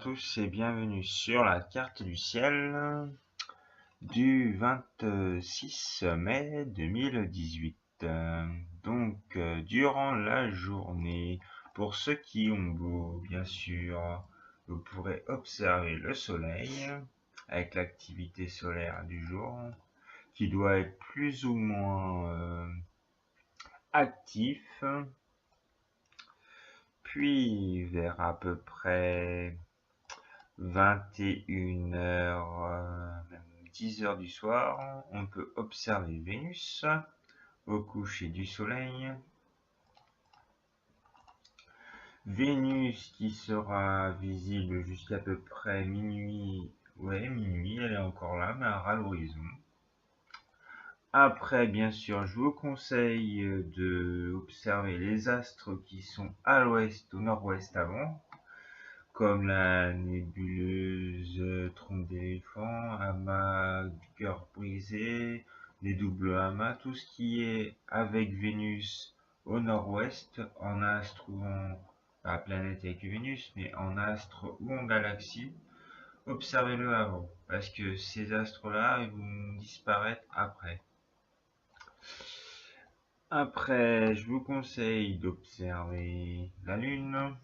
tous et bienvenue sur la carte du ciel du 26 mai 2018. Durant la journée, pour ceux qui ont beau, bien sûr, vous pourrez observer le soleil avec l'activité solaire du jour qui doit être plus ou moins actif. Puis vers à peu près 21h, même 10h du soir, on peut observer Vénus au coucher du soleil. Vénus qui sera visible jusqu'à peu près minuit. Ouais, minuit, elle est encore là, mais à ras l'horizon. Après, bien sûr, je vous conseille de observer les astres qui sont à l'ouest, au nord-ouest avant, comme la nébuleuse trompe d'éléphant, amas du cœur brisé, les doubles amas, tout ce qui est avec Vénus au nord-ouest, en astre ou en pas planète avec Vénus, mais en astre ou en galaxie, observez-le avant, parce que ces astres-là vont disparaître après. Après, je vous conseille d'observer la Lune.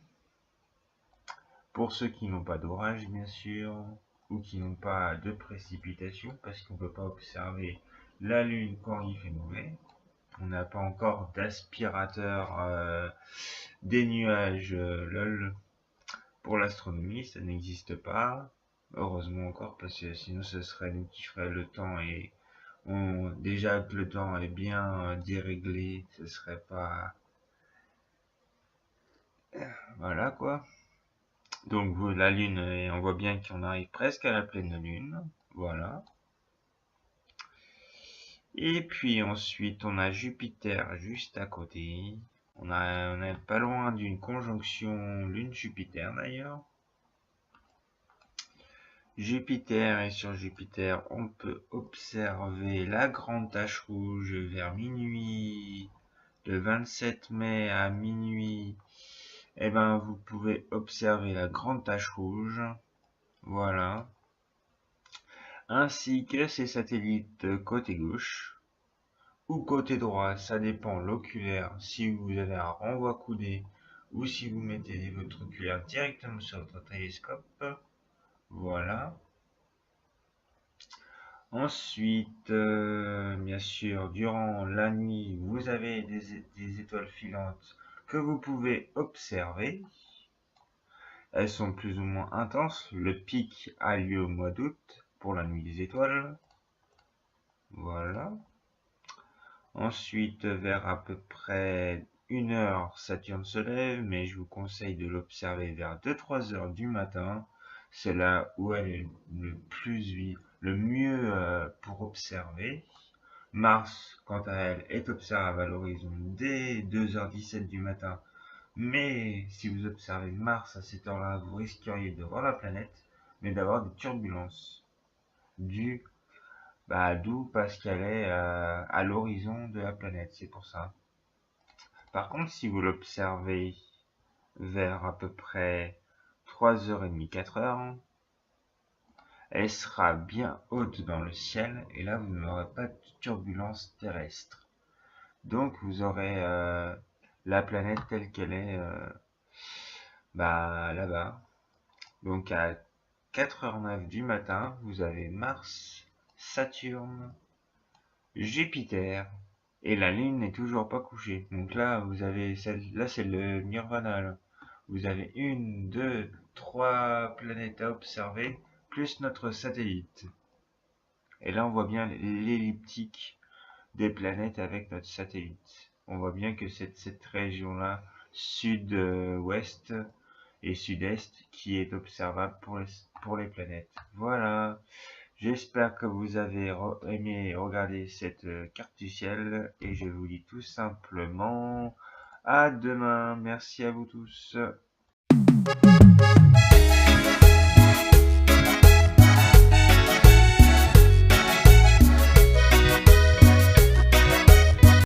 Pour ceux qui n'ont pas d'orage, bien sûr, ou qui n'ont pas de précipitation, parce qu'on ne peut pas observer la Lune quand il fait mauvais. On n'a pas encore d'aspirateur des nuages LOL pour l'astronomie, ça n'existe pas. Heureusement encore, parce que sinon ce serait nous qui ferait le temps et déjà que le temps est bien déréglé, ce serait pas... Voilà quoi. Donc la Lune, on voit bien qu'on arrive presque à la pleine Lune. Voilà. Et puis ensuite, on a Jupiter juste à côté. On est pas loin d'une conjonction Lune-Jupiter d'ailleurs. Jupiter, et sur Jupiter, on peut observer la grande tache rouge vers minuit, le 27 mai à minuit. Et ben, vous pouvez observer la grande tache rouge. Voilà. Ainsi que ses satellites côté gauche ou côté droit, ça dépend l'oculaire, si vous avez un renvoi coudé ou si vous mettez votre oculaire directement sur votre télescope. Voilà. Ensuite, bien sûr, durant la nuit, vous avez des étoiles filantes que vous pouvez observer. Elles sont plus ou moins intenses. Le pic a lieu au mois d'août pour la nuit des étoiles. Voilà. Ensuite, vers à peu près 1h, Saturne se lève, mais je vous conseille de l'observer vers 2-3 heures du matin. C'est là où elle est le mieux pour observer. Mars, quant à elle, est observable à l'horizon dès 2h17 du matin. Mais si vous observez Mars à cette heure-là, vous risqueriez de voir la planète, mais d'avoir des turbulences dues d'où parce qu'elle est à l'horizon de la planète, c'est pour ça. Par contre, si vous l'observez vers à peu près 3h30, 4h, elle sera bien haute dans le ciel et là vous n'aurez pas de turbulence terrestre. Donc vous aurez la planète telle qu'elle est là-bas. Donc à 4h09 du matin, vous avez Mars, Saturne, Jupiter, et la Lune n'est toujours pas couchée. Donc là, vous avez là c'est le Nirvana. Là. Vous avez 1, 2, 3 planètes à observer, plus notre satellite. Et là, on voit bien l'elliptique des planètes avec notre satellite. On voit bien que c'est cette région-là, sud-ouest et sud-est, qui est observable pour les planètes. Voilà. J'espère que vous avez aimé regarder cette carte du ciel et je vous dis tout simplement à demain. Merci à vous tous.